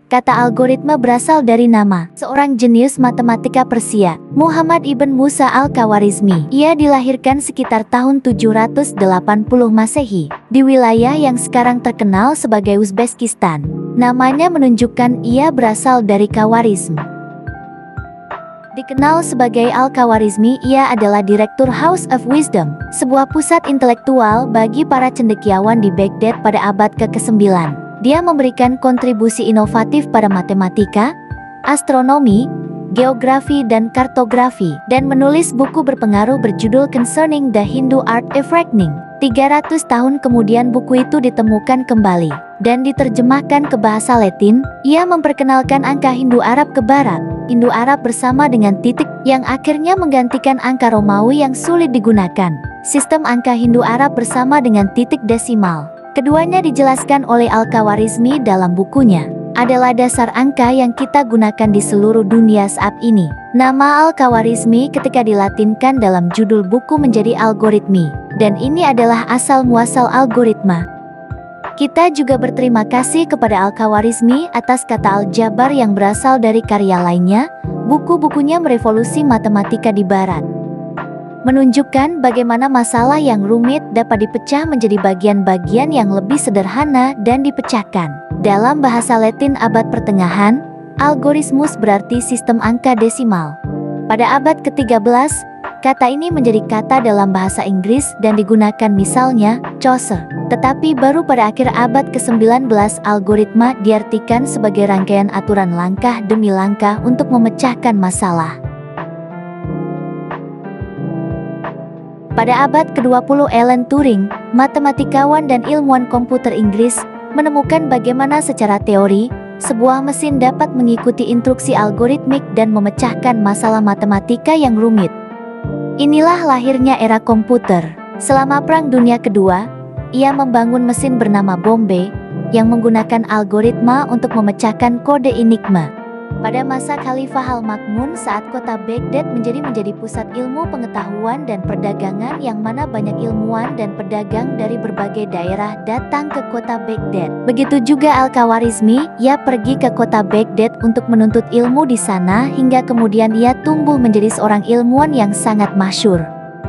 Kata algoritma berasal dari nama seorang jenius matematika Persia, Muhammad ibn Musa al-Khawarizmi. Ia dilahirkan sekitar tahun 780 Masehi di wilayah yang sekarang terkenal sebagai Uzbekistan. Namanya menunjukkan ia berasal dari Khawarizm. Dikenal sebagai Al-Khawarizmi, ia adalah direktur House of Wisdom, sebuah pusat intelektual bagi para cendekiawan di Baghdad pada abad ke-9. Dia memberikan kontribusi inovatif pada matematika, astronomi, geografi dan kartografi, dan menulis buku berpengaruh berjudul Concerning the Hindu Art of Reckoning. 300 tahun kemudian buku itu ditemukan kembali dan diterjemahkan ke bahasa Latin. Ia memperkenalkan angka Hindu-Arab ke Barat, Hindu-Arab bersama dengan titik, yang akhirnya menggantikan angka Romawi yang sulit digunakan. Sistem angka Hindu-Arab bersama dengan titik desimal. Keduanya dijelaskan oleh Al-Khawarizmi dalam bukunya, adalah dasar angka yang kita gunakan di seluruh dunia saat ini. Nama Al-Khawarizmi ketika dilatinkan dalam judul buku menjadi algoritmi, dan ini adalah asal-muasal algoritma. Kita juga berterima kasih kepada Al-Khawarizmi atas kata Al-Jabar yang berasal dari karya lainnya. Buku-bukunya merevolusi matematika di Barat, menunjukkan bagaimana masalah yang rumit dapat dipecah menjadi bagian-bagian yang lebih sederhana dan dipecahkan. Dalam bahasa Latin abad pertengahan, algorismus berarti sistem angka desimal. Pada abad ke-13, kata ini menjadi kata dalam bahasa Inggris dan digunakan misalnya, Chaucer. Tetapi baru pada akhir abad ke-19 algoritma diartikan sebagai rangkaian aturan langkah demi langkah untuk memecahkan masalah. Pada abad ke-20 Alan Turing, matematikawan dan ilmuwan komputer Inggris, menemukan bagaimana secara teori, sebuah mesin dapat mengikuti instruksi algoritmik dan memecahkan masalah matematika yang rumit. Inilah lahirnya era komputer. Selama Perang Dunia Kedua, ia membangun mesin bernama Bombay, yang menggunakan algoritma untuk memecahkan kode enigma. Pada masa Khalifah Al-Ma'mun saat kota Baghdad menjadi pusat ilmu pengetahuan dan perdagangan yang mana banyak ilmuwan dan pedagang dari berbagai daerah datang ke kota Baghdad. Begitu juga Al-Khawarizmi, ia pergi ke kota Baghdad untuk menuntut ilmu di sana hingga kemudian ia tumbuh menjadi seorang ilmuwan yang sangat masyhur.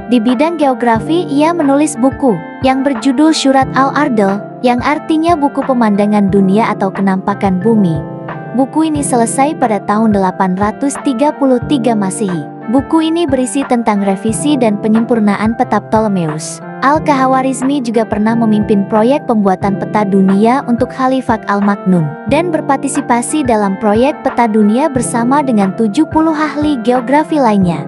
Di bidang geografi ia menulis buku yang berjudul Syurat Al-Ardal, yang artinya buku pemandangan dunia atau kenampakan bumi. Buku ini selesai pada tahun 833 Masehi. Buku ini berisi tentang revisi dan penyempurnaan peta Ptolemeus. Al-Khawarizmi juga pernah memimpin proyek pembuatan peta dunia untuk Khalifah Al-Ma'mun dan berpartisipasi dalam proyek peta dunia bersama dengan 70 ahli geografi lainnya.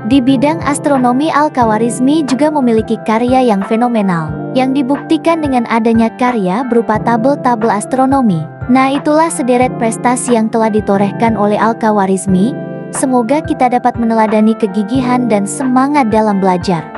Di bidang astronomi Al-Khawarizmi juga memiliki karya yang fenomenal, yang dibuktikan dengan adanya karya berupa tabel-tabel astronomi. Nah, itulah sederet prestasi yang telah ditorehkan oleh Al-Khawarizmi. Semoga kita dapat meneladani kegigihan dan semangat dalam belajar.